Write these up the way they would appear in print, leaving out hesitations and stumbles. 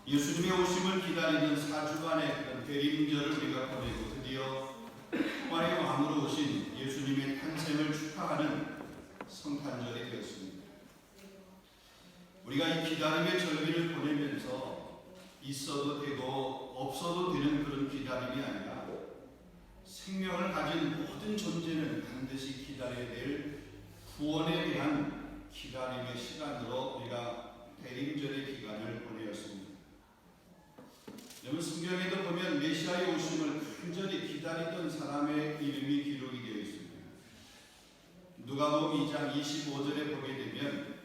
예수님의 오심을 기다리는 4주간의 그런 대림절을 우리가 보내고 드디어 부활의 왕으로 오신 예수님의 탄생을 축하하는 성탄절이 되었습니다. 우리가 이 기다림의 절기를 보내면서 있어도 되고 없어도 되는 그런 기다림이 아니라 생명을 가진 모든 존재는 반드시 기다려야 될 구원에 대한 기다림의 시간으로 우리가 대림절의 기간을 보내었습니다. 여러분, 성경에도 보면 메시아의 오심을 간절히 기다리던 사람의 이름이 기록이 되어 있습니다. 누가복음 2장 25절에 보게 되면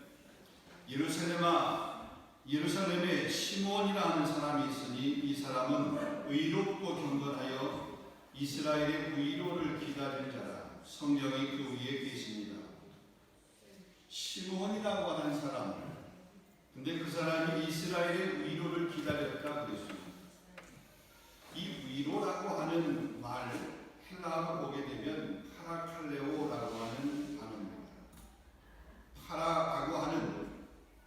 예루살렘에 시므온이라 하는 사람이 있으니 이 사람은 의롭고 경건하여 이스라엘의 위로를 기다리는 자라. 성령이 그 위에 계십니다. 시므온이라고 하는 사람, 근데 그 사람이 이스라엘의 위로를 기다렸다 그랬습니다. 이 위로라고 하는 말, 헬라어로 보게 되면 파라칼레오라고 하는 단어입니다. 파라라고 하는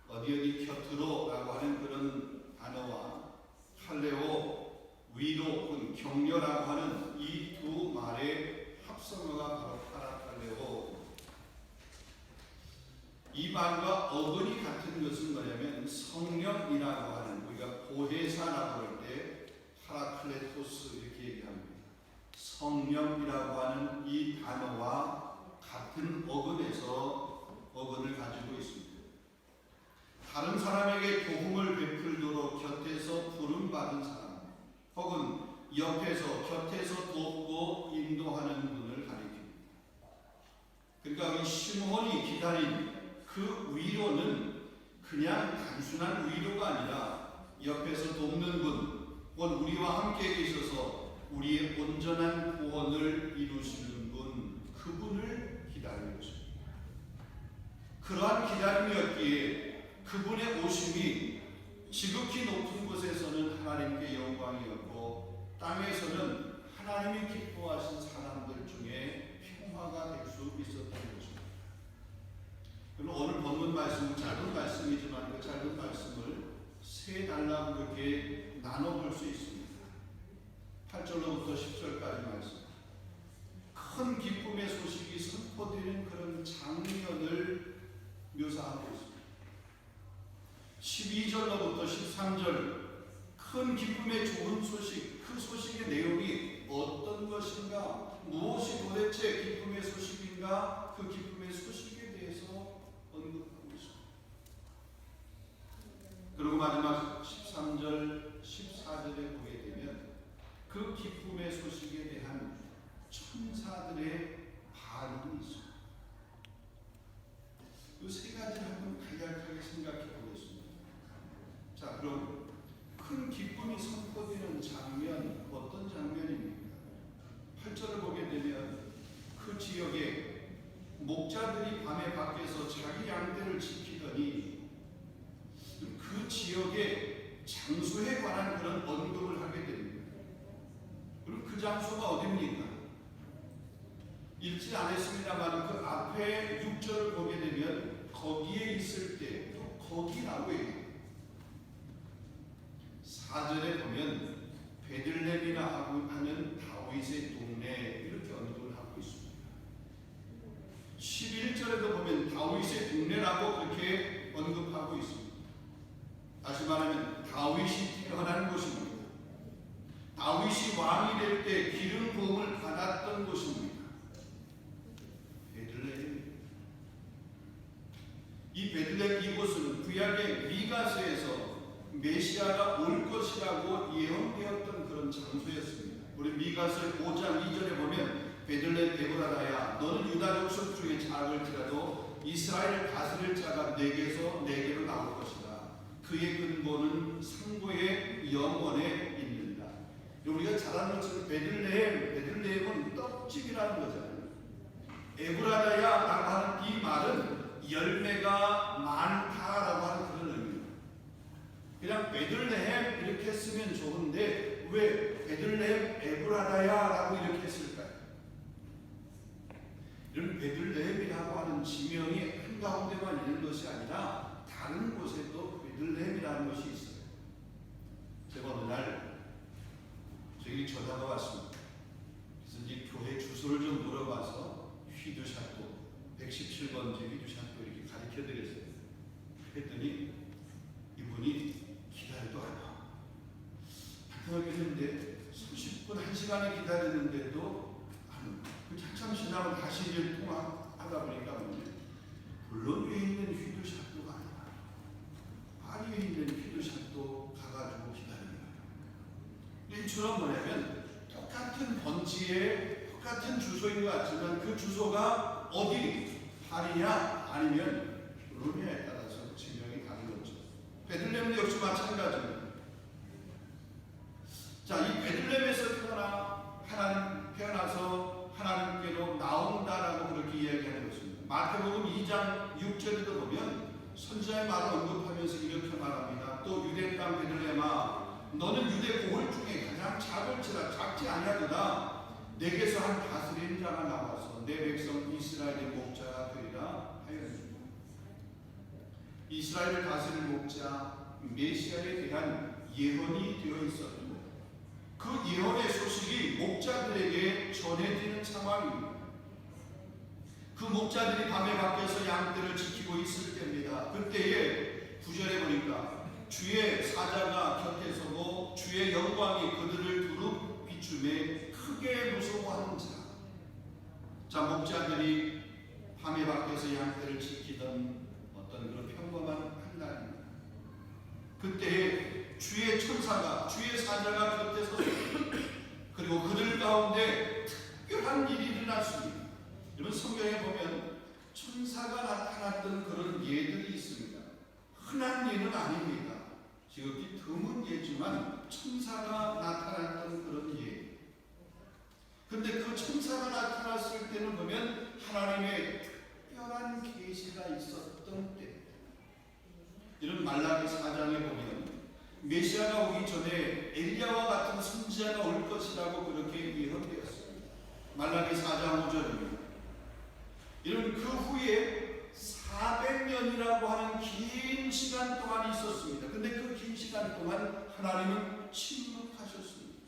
어디 곁으로라고 하는 그런 단어와 칼레오, 위로 혹은 격려라고 하는 이 두 말의 합성어가 바로 파라칼레오. 이 말과 어근이 같은 것은 뭐냐면 성령이라고 하는, 우리가 보혜사라고 할 때 파라클레토스 이렇게 얘기합니다. 성령이라고 하는 이 단어와 같은 어근을 가지고 있습니다. 다른 사람에게 도움을 베풀도록 곁에서 부름받은 사람, 혹은 곁에서 돕고 인도하는 분을 가리킵니다. 그러니까 이 시므온이 기다린 그 위로는 그냥 단순한 위로가 아니라 옆에서 돕는 분, 혹은 우리와 함께 계셔서 우리의 온전한 구원을 이루시는 분, 그분을 기다리는 것입니다. 그러한 기다림이었기에 그분의 오심이 지극히 높은 곳에서는 하나님께 영광이었고 땅에서는 하나님이 기뻐하신 사람들 중에 평화가 될 수 있었던 것입니다. 그럼 오늘 본문 말씀은 짧은 말씀이지만 그 짧은 말씀을 세 단락으로 이렇게 나눠볼 수 있습니다. 8절로부터 10절까지 말씀. 큰 기쁨의 소식이 선포되는 그런 장면을 묘사하고 있습니다. 12절로부터 13절, 큰 기쁨의 좋은 소식, 그 소식의 내용이 어떤 것인가, 무엇이 도대체 기쁨의 소식인가, 그 기쁨의 소식에 대해서 언급하고 있습니다. 그리고 마지막 13절, 14절에 보게 되면 그 기쁨의 소식에 대한 천사들의 반응이 있습니다. 이 세 가지를 한번 간략하게 생각해 보겠습니다. 자, 그럼 큰 기쁨이 선포되는 장면, 어떤 장면입니까? 8절을 보게 되면 그 지역에 목자들이 밤에 밖에서 자기 양떼를 지키더니 그 지역의 장소에 관한 그런 언급을 하게 됩니다. 그럼 그 장소가 어디입니까? 읽지 않았습니다만 그 앞에 6절을 보게 되면 거기에 있을 때 또 거기라고 해요. 4절에 보면 베들레헴이라 하는 다윗의 동네 이렇게 언급을 하고 있습니다. 11절에도 보면 다윗의 동네라고 그렇게 언급하고 있습니다. 다시 말하면 다윗이 태어난 곳입니다. 다윗이 왕이 될 때 기름 부음을 받았던 곳입니다. 베들레헴. 이 베들레헴 이곳은 구약의 미가서에서 메시아가 올 것이라고 예언되었던 그런 장소였습니다. 우리 미가서 5장 2절에 보면 베들레헴 에브라다야, 너는 유다 족속 중에 작을지라도 이스라엘을 다스릴 자가 내게로 나올 것이다. 그의 근본은 상고의 영원에 있는다. 우리가 잘 아는 것처럼 베들레헴은 떡집이라는 거잖아요. 에브라다야라고 하는 이 말은 열매가 많다라고 하는 그런 의미입니다. 그냥 베들레헴 이렇게 쓰면 좋은데 왜 베들레헴 에브라다야라고 이렇게 했을까요? 이런 베들레헴이라고 하는 지명이 한가운데만 있는 것이 아니라 다른 곳에도 베들레헴이라는 것이 있어요. 전화가 왔습니다. 그래서 이제 교회 주소를 좀 물어봐서 휘두샤또 117번지 휘두샤또 이렇게 가르쳐 드렸어요. 그랬더니 이분이 기다려도 안 와. 한참을 기다렸는데 30분, 1시간을 기다렸는데도 한참 지나고 다시 이제 통화하다 보니까 물론 위에 있는 휘두샤또가 아니라 파리에 있는 휘두샤또 가가지고 기다립니다. 이처럼 뭐냐면 똑같은 번지에 똑같은 주소인 것 같지만 그 주소가 어디 파리냐 아니면 로미아에 따라서 지명이 다른 거죠. 베들레헴도 역시 마찬가지입니다. 자, 이 베들레헴에서 태어나서 하나님께로 나온다라고 그렇게 이야기하는 것입니다. 마태복음 2장 6절에도 보면 선지자의 말을 언급하면서 이렇게 말합니다. 또 유대 땅 베들레헴아 너는 유대 고을 중에 가장 작을지라 작지 아니하도다. 내게서 한 다스리는 자가 나와서 내 백성 이스라엘의 목자가 되리라 하였습니다. 이스라엘을 다스릴 목자 메시아에 대한 예언이 되어 있었고 그 예언의 소식이 목자들에게 전해지는 상황입니다. 그 목자들이 밤에 밖에서 양떼를 지키고 있을 때입니다. 그때에 9절에 보니까 주의 사자가 곁에 서고 주의 영광이 그들을 두루 비추매 크게 무서워하는 자. 자, 목자들이 밤에 밖에서 양떼를 지키던 어떤 그런 평범한 한날입니다. 그때에 주의 천사가, 주의 사자가 곁에 섰습니다. 그리고 그들 가운데 특별한 일이 일어났습니다. 여러분 성경에 보면 천사가 나타났던 그런 예들이 있습니다. 흔한 예는 아닙니다. 지극히 드문 예지만 천사가 나타났던 그런 예. 근데 그 천사가 나타났을 때는 보면 하나님의 특별한 계시가 있었던 때. 이런 말라기 4장에 보면 메시아가 오기 전에 엘리야와 같은 선지자가 올 것이라고 그렇게 예언되었습니다. 말라기 4장 5절입니다. 이런 그 후에 400년이라고 하는 긴 시간 동안 있었습니다. 근데 그 긴 시간 동안 하나님은 침묵하셨습니다.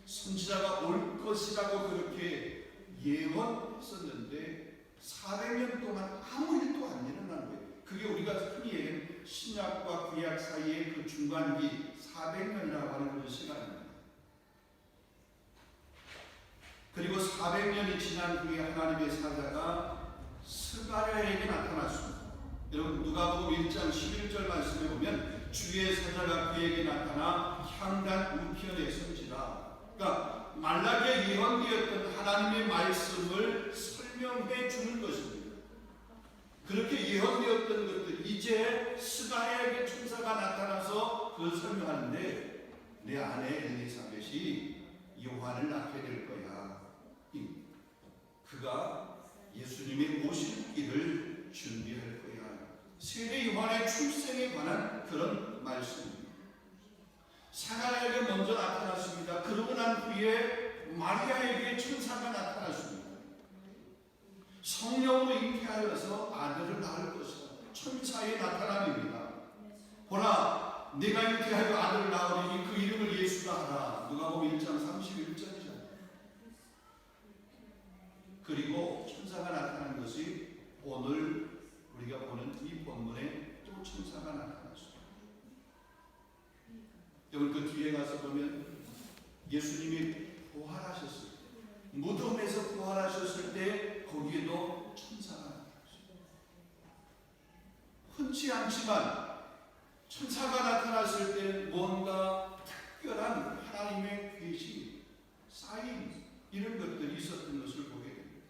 선지자가 올 것이라고 그렇게 예언했었는데 400년 동안 아무 일도 안 일어난 거예요. 그게 우리가 흔히 얘기하는 신약과 구약 사이의 그 중간기 400년이라고 하는 그런 시간입니다. 그리고 400년이 지난 후에 하나님의 사자가 스가랴에게 나타났습니다. 여러분 누가복음 1장 11절 말씀에 보면 주의 사자가 그에게 나타나 향단 우편에 선지라. 그러니까 말라기에 예언되었던 하나님의 말씀을 설명해 주는 것입니다. 그렇게 예언되었던 것들 이제 스가랴에게 천사가 나타나서 그걸 설명하는데 내 아내 엘리사벳이 요한을 낳게 될 거야. 그가 예수님의 오실 길을 준비할 거야. 세례 요한의 출생에 관한 그런 말씀입니다. 사가랴에게 먼저 나타났습니다. 그러고 난 후에 마리아에게 천사가 나타났습니다. 성령으로 잉태하여서 아들을 낳을 것이다. 천사의 나타남입니다. 보라, 내가 잉태하여 아들을 낳으리니 그 이름을 예수라 하라. 누가복음 1장 31절이잖아요. 그리고 천사가 나타난 것이 오늘 우리가 보는 이 본문에 또 천사가 나타났습니다. 여러분 그 뒤에 가서 보면 예수님이 부활하셨을 때, 무덤에서 부활하셨을 때 거기에도 천사가 나타났습니다. 흔치 않지만 천사가 나타났을 때 뭔가 특별한 하나님의 계시, 사인 이런 것들이 있었던 것을 보게 됩니다.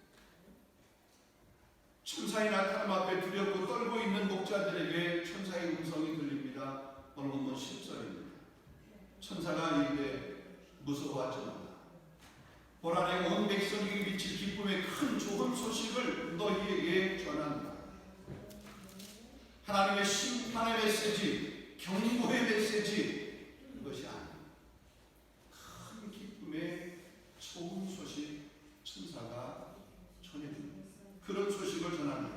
천사의 나타남 앞에 두렵고 떨고 있는 목자들에게 천사의 음성이 들립니다. 오늘 본문 10절입니다. 천사가 이르되 무서워하지 마라. 보라, 내가 온 백성에게 미칠 기쁨의 큰 좋은 소식을 너희에게 전한다. 하나님의 심판의 메시지, 경고의 메시지, 이것이 아닙니다. 큰 기쁨의 좋은 소식 천사가 전해줍니다. 그런 소식을 전합니다.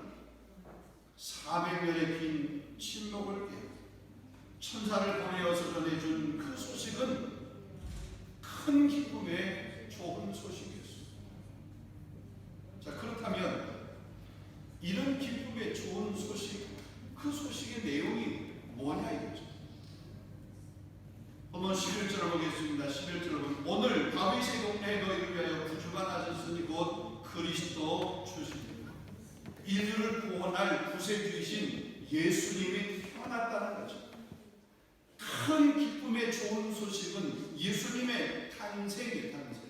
400년의 긴 침묵을 깨고 천사를 보내어서 전해준 그 소식은 큰 큰 기쁨의 좋은 소식이었습니다. 자, 그렇다면 이런 기쁨의 좋은 소식, 그 소식의 내용이 뭐냐 이거죠. 한번 11절을 보겠습니다. 11절을 보면 오늘 다윗의 동네에 너희를 위하여 구주가 나셨으니 곧 그리스도 주십니다. 인류를 구원할 구세주이신 예수님이 태어났다는 거죠. 큰 기쁨의 좋은 소식은 예수님의 탄생이에요. 탄생.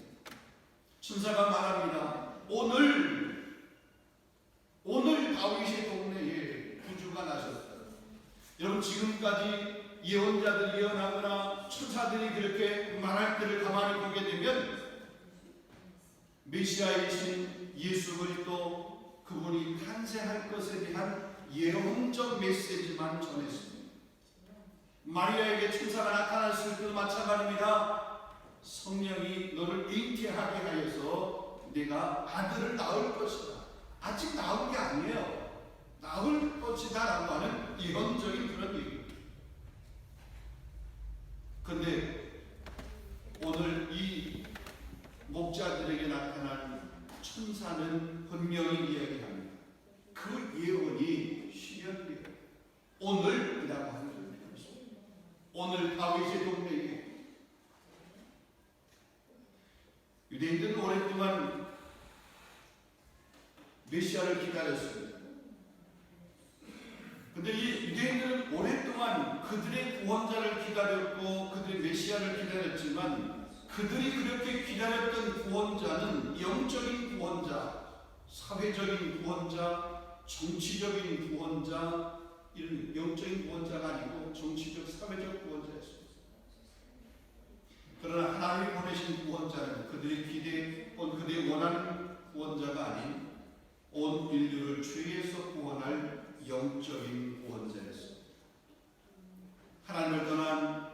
천사가 말합니다. 오늘 다윗의 동네에 구주가 나셨다. 여러분, 지금까지 예언자들이 예언하거나 천사들이 그렇게 말할 때를 가만히 보게 되면 메시아이신 예수 그리스도 그분이 탄생할 것에 대한 예언적 메시지만 전했습니다. 마리아에게 천사가 나타났을 때도 마찬가지입니다. 성령이 너를 잉태하게 하여서 내가 아들을 낳을 것이다. 아직 낳은 게 아니에요. 낳을 것이다 라고 하는 예언적인 그런 얘기입니다. 그런데 오늘 이 목자들에게 나타난 천사는 분명히 이야기합니다. 그 예언이 실현돼요. 오늘이라고 하는 겁니다. 오늘 다윗의 동네에 유대인들은 오랫동안 메시아를 기다렸습니다. 그런데 이 유대인들은 오랫동안 그들의 구원자를 기다렸고 그들의 메시아를 기다렸지만 그들이 그렇게 기다렸던 구원자는 영적인 구원자, 사회적인 구원자, 정치적인 구원자, 이런 영적인 구원자가 아니고 정치적, 사회적 구원자였습니다. 그러나 하나님이 보내신 구원자는 그들이 기대한, 그들이 원하는 구원자가 아닌 온 인류를 죄에서 구원할 영적인 구원자였습니다. 하나님을 떠난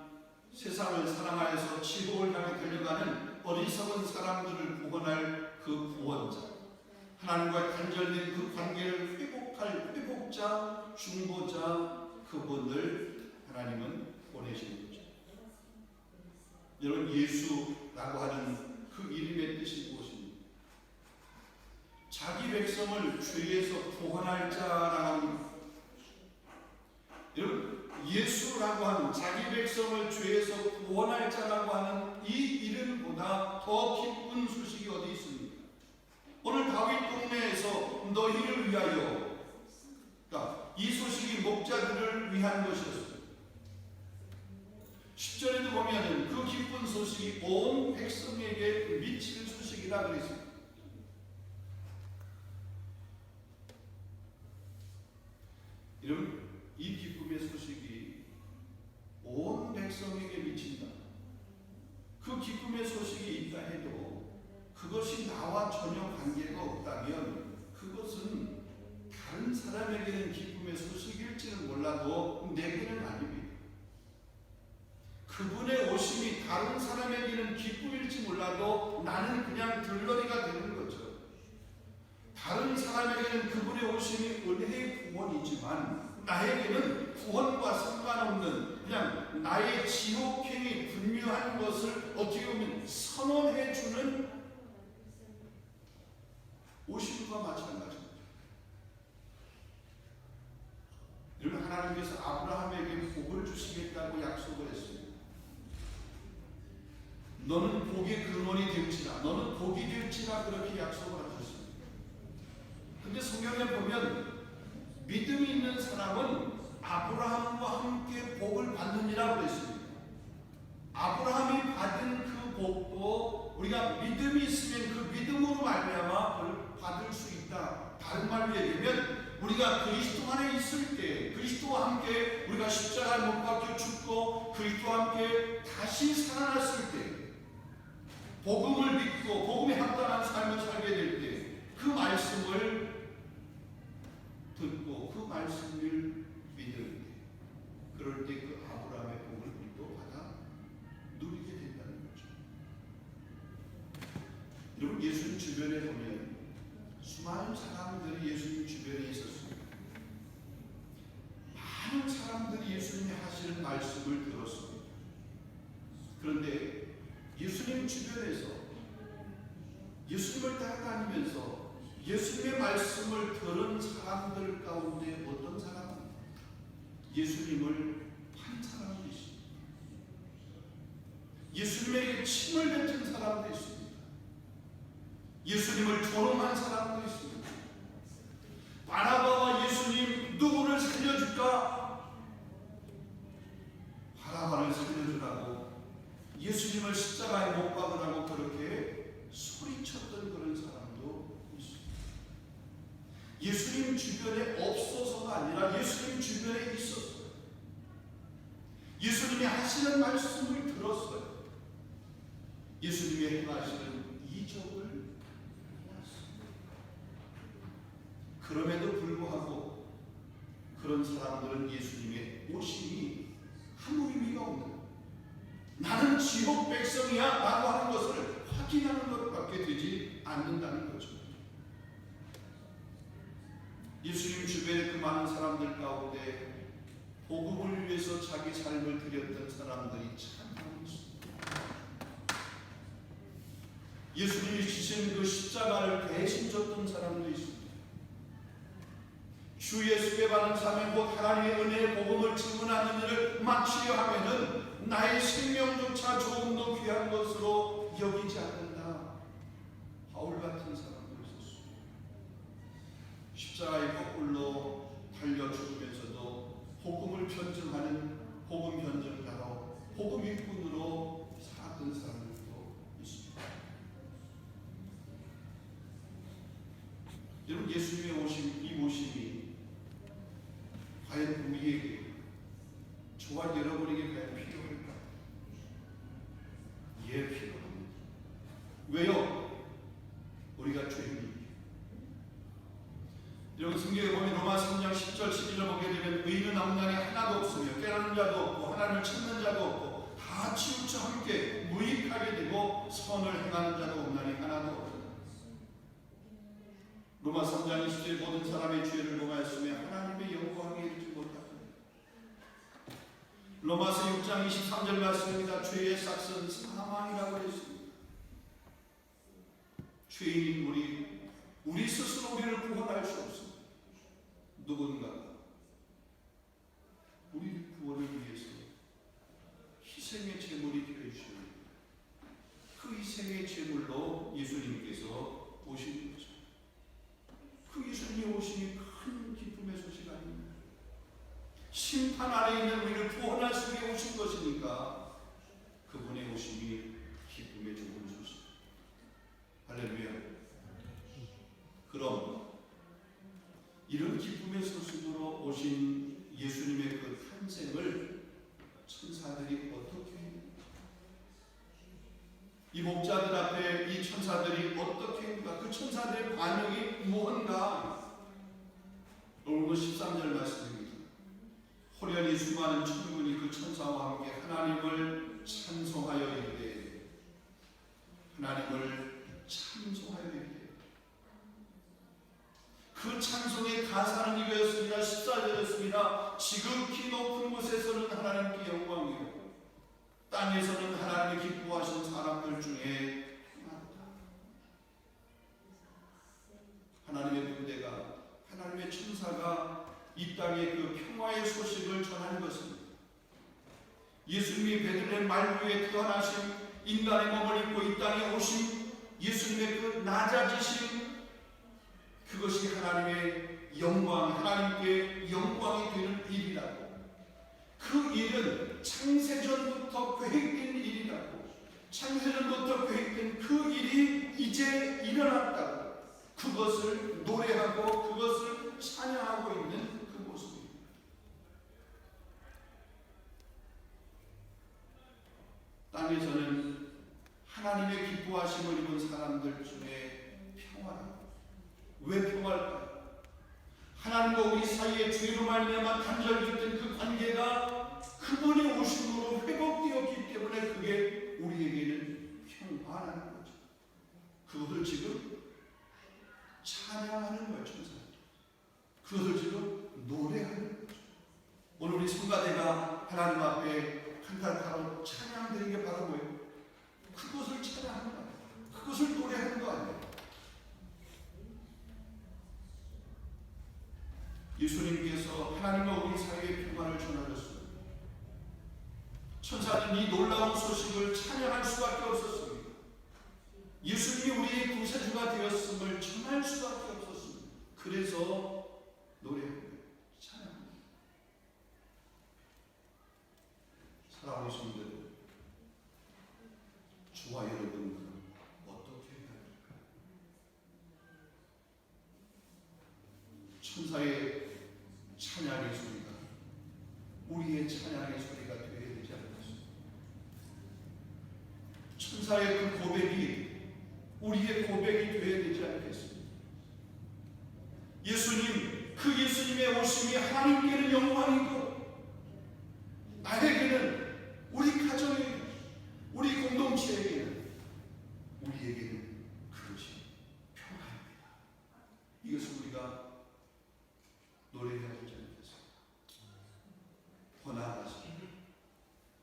세상을 사랑하여서 지옥을 향해 달려가는 어리석은 사람들을 구원할 그 구원자, 하나님과 단절된 그 관계를 회복할 회복자, 중보자, 그분을 하나님은 보내신 거죠. 여러분, 예수라고 하는 그 이름의 뜻이 무엇입니까? 자기 백성을 죄에서 구원할 자라고 합니다. 여러분, 예수라고 하는 자기 백성을 죄에서 구원할 자라고 하는 이 이름보다 더 기쁜 소식이 어디 있습니까? 오늘 다윗 동네에서 너희를 위하여, 그러니까 이 소식이 목자들을 위한 것이었습니다. 10절에도 보면 그 기쁜 소식이 온 백성에게 미칠 소식이라 그랬습니다. 여러분, 이 기쁨의 소식이 온 백성에게 미친다. 그 기쁨의 소식이 있다 해도 그것이 나와 전혀 관계가 없다면 그것은 다른 사람에게는 기쁨의 소식일지는 몰라도 내게는 아닙니다. 그분의 오심이 다른 사람에게는 기쁨일지 몰라도 나는 그냥 들러리가 되는 거죠. 다른 사람에게는 그분의 오심이 은혜의 구원이지만 나에게는 구원과 상관없는 그냥 나의 지옥행이 분명한 것을 어떻게 보면 선언해주는 오심과 마찬가지입니다. 여러분, 하나님께서 아브라함에게 복을 주시겠다고 약속을 했습니다. 너는 복의 근원이 될지라, 너는 복이 될지라, 그렇게 약속을 하셨습니다. 근데 성경에 보면 믿음이 있는 사람은 아브라함과 함께 복을 받느니라 그랬습니다. 아브라함이 받은 그 복도 우리가 믿음이 있으면 그 믿음으로 말미암아 받을 수 있다. 다른 말로 얘기하면 우리가 그리스도 안에 있을 때, 그리스도와 함께 우리가 십자가에 못 박혀 죽고 그리스도와 함께 다시 살아났을 때, 복음을 믿고 복음에 합당한 삶을 살게 될 때, 그 말씀을 듣고 그 말씀을 믿을 때, 그럴 때 그 아브라함의 복을 우리도 받아 누리게 된다는 거죠. 여러분, 예수님 주변에 보면 수많은 사람들이 예수님 주변에 있었습니다. 많은 사람들이 예수님이 하시는 말씀을 들었습니다. 그런데 예수님 예수님 주변에서 예수님을 따라다니면서 예수님의 말씀을 들은 사람들 가운데 어떤 사람은 예수님을 한 사람도 있습니다. 예수님에게 침을 뱉은 사람도 있습니다. 예수님을 조롱한 사람도 있습니다. 바나바와 예수님 누구를 살려줄까? 바나바를 살려주라고 예수님을 십자가에 못 박으라고 그렇게 소리쳤던 그런 사람도 있습니다. 예수님 주변에 없어서가 아니라 예수님 주변에 있었어요. 예수님이 하시는 말씀을 들었어요. 예수님이 행하시는 이적을 보았습니다. 그럼에도 불구하고 그런 사람들은 예수님의 오심이 아무 의미가 없는, 나는 지복 백성이야 라고 하는 것을 확인하는 것밖에 되지 않는다는 거죠. 예수님 주변에 그 많은 사람들 가운데 복음을 위해서 자기 삶을 드렸던 사람들이 참 많습니다. 예수님이 지신 그 십자가를 대신 졌던 사람도 있습니다. 주 예수께 받은 사명 곧 하나님의 은혜의 복음을 증언하는 일을 마치려 하면은 나의 생명조차 조금 더 귀한 것으로 여기지 않는다. 바울 같은 사람도 있었습니다. 십자가의 거꾸로 달려 죽으면서도 복음을 변증하는 복음 변증자로 복음 일꾼으로 살았던 사람들도 있습니다. 여러분, 예수님의 오심, 이 오심이 과연 우리에게, 저와 여러분에게 과연 필요할까요? 예, 필요합니다. 왜요? 우리가 죄인이에요. 여러분, 성경에 보면 로마 3장 10절 11절 보게 되면 의인은 아무 날에 하나도 없으며 깨닫는 자도 없고 하나님을 찾는 자도 없고 다 치우쳐 함께 무익하게 되고 선을 행하는 자도 없나니 하나도 없다. 로마 3장 20절 모든 사람의 죄를 범하였으며 하나님의 영광에 이르지 못하고, 로마서 6장 23절 말씀입니다. 죄의 삭은 사망이라고 했습니다. 죄인인 우리 스스로 우리를 구원할 수 없습니다. 누군가가 우리 구원을 위해서 희생의 제물이 되어 주십니다. 그 희생의 제물로 예수님께서 오신 거죠. 그 예수님이 오심이 큰 기쁨의 소식 아닙니다. 심판 아래 있는 우리를 구원하시기 위해 오신 것이니까 그분의 오심이 기쁨의 좋은 소식. 할렐루야. 그럼 이런 기쁨의 소식으로 오신 예수님의 그 탄생을 천사들이 어떻게 했는가? 이 목자들 앞에 이 천사들이 어떻게 했는가? 그 천사들의 반응이 무언가? 오늘 13절 말씀입니다. 호련히 수많은 천군이 그 천사와 함께 하나님을 찬송하여 이르되, 하나님을 찬송하여 이르되, 그 찬송의 가사는 이거였습니다. 14절이었습니다. 지극히 높은 곳에서는 하나님께 영광이요 땅에서는 하나님이 기뻐하신 사람들 중에 하나다. 하나님의 군대가, 하나님의 천사가 이 땅에 그 평화의 소식을 전하는 것입니다. 예수님이 베들레헴 말구에 태어나신, 인간의 몸을 입고 이 땅에 오신 예수님의 그 낮아지심, 그것이 하나님의 영광, 하나님께 영광이 되는 일이라고. 그 일은 창세전부터 계획된 일이라고. 창세전부터 계획된 그 일이 이제 일어났다고. 그것을 노래하고 그것을 찬양하고 있는 그 모습입니다. 땅에서는 하나님의 기뻐하심을 입은 사람들 중에 평화라고. 왜 평화일까요? 하나님과 우리 사이에 죄로 말미암아 단절됐던 그 관계가 그분의 오심으로 회복되었기 때문에 그게 우리에게는 평화라는 거죠. 그것을 지금 찬양하는 거예요, 천사들. 그것을 지금 노래하는 거죠. 오늘 우리 성가대가 하나님 앞에 한달하루 찬양드리는 게 바로 뭐예요? 그 그것을 찬양하는 거 아니에요. 그것을 노래하는 거 아니에요. 예수님께서 하나님과 우리 사이의 평화를 전하셨습니다. 천사는 이 놀라운 소식을 찬양할 수밖에 없었습니다. 예수님이 우리의 구세주가 되었음을 전할 수밖에 없었습니다. 그래서 노래합니다. 찬양합니다. 사랑하는 성도들, 저와 여러분은 어떻게 해야 할까요? 천사의 찬양의 소리가 우리의 찬양의 소리가 되어야 되지 않겠습니까? 천사의 그 고백이 우리의 고백이 되어야 되지 않겠습니까? 예수님, 그 예수님의 오심이 하나님께는 영광이고 나에게는, 우리 가정에게, 우리 공동체에게는, 우리에게는 그것이 평화입니다. 이것을 우리가 노래해야 되지 않겠습니까? 더 나아가서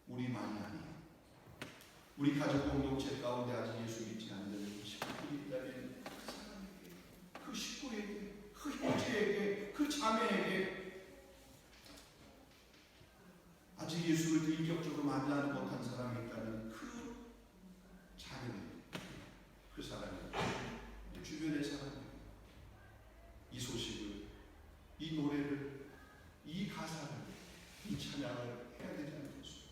우리만이 아니에요. 우리 가족 공동체 가운데 아직 예수 믿지 않는 식구들이 있다면 그 사람에게, 그 식구에게, 그 형제에게, 그 자매에게, 아직 예수를 더 인격적으로 만나지 못한 사람이 있다면 그 자녀에게, 그 사람에게, 주변의 사람에게 이 소식을, 이 노래를, 이 가사를, 이 찬양을 해야 되지 않겠습니까?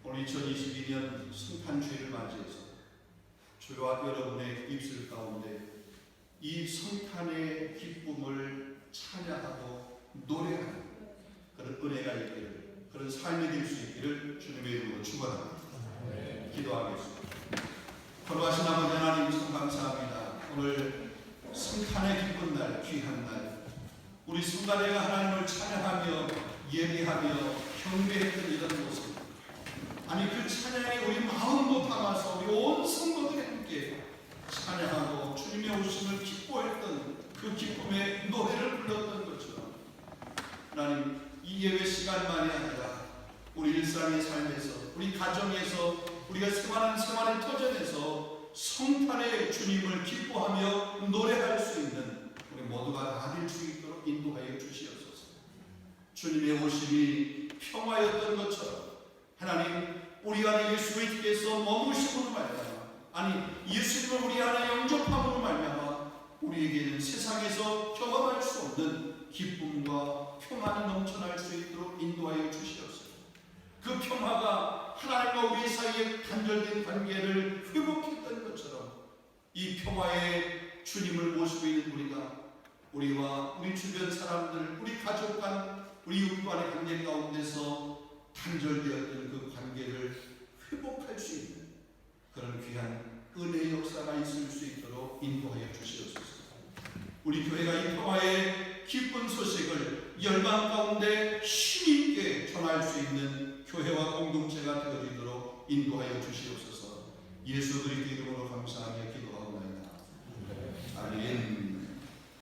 오늘 2022년 성탄주의를 맞이해서 저와 여러분의 입술 가운데 이 성탄의 기쁨을 찬양하고 노래하는 그런 은혜가 있기를, 그런 삶이 될 수 있기를 주님의 이름으로 축원합니다. 기도하겠습니다. 거룩하신 아버지 하나님, 참 감사합니다. 오늘 성탄의 기쁜 날, 귀한 날, 우리 성가대가 하나님을 찬양하며 예배하며 경배했던 이런 모습, 아니 그 찬양에 우리 마음도 담아서 우리 온 성도들이 함께 찬양하고 주님의 오심을 기뻐했던 그 기쁨의 노래를 불렀던 것처럼, 하나님 이 예배 시간만이 아니라 우리 일상의 삶에서, 우리 가정에서, 우리가 생활하는 생활의 터전에서 성탄의 주님을 기뻐하며 노래할 수 있는 우리 모두가 다 될 수 있도록 인도하여 주시옵소서. 주님의 오심이 평화였던 것처럼 하나님 우리 안에 예수 그리스도께서 머무심으로 말미암아, 아니 예수님을 우리 안에 영접함으로 말미암아 우리에게는 세상에서 경험할 수 없는 기쁨과 평안이 넘쳐날 수 있도록 인도하여 주시옵소서. 그 평화가 하나님과 우리 사이에 단절된 관계를 회복했던 것처럼 이 평화의 주님을 모시고 있는 우리가 우리와 우리 주변 사람들, 우리 가족 간, 우리 이웃 간의 관계 가운데서 단절되었던 그 관계를 회복할 수 있는 그런 귀한 은혜의 역사가 있을 수 있도록 인도하여 주시옵소서. 우리 교회가 이 평화의 기쁜 소식을 열방 가운데 힘있게 전할 수 있는 교회와 공동체가 되어지도록 인도하여 주시옵소서. 예수 그리스도 이름으로 감사하며 기도하옵나이다. 아멘.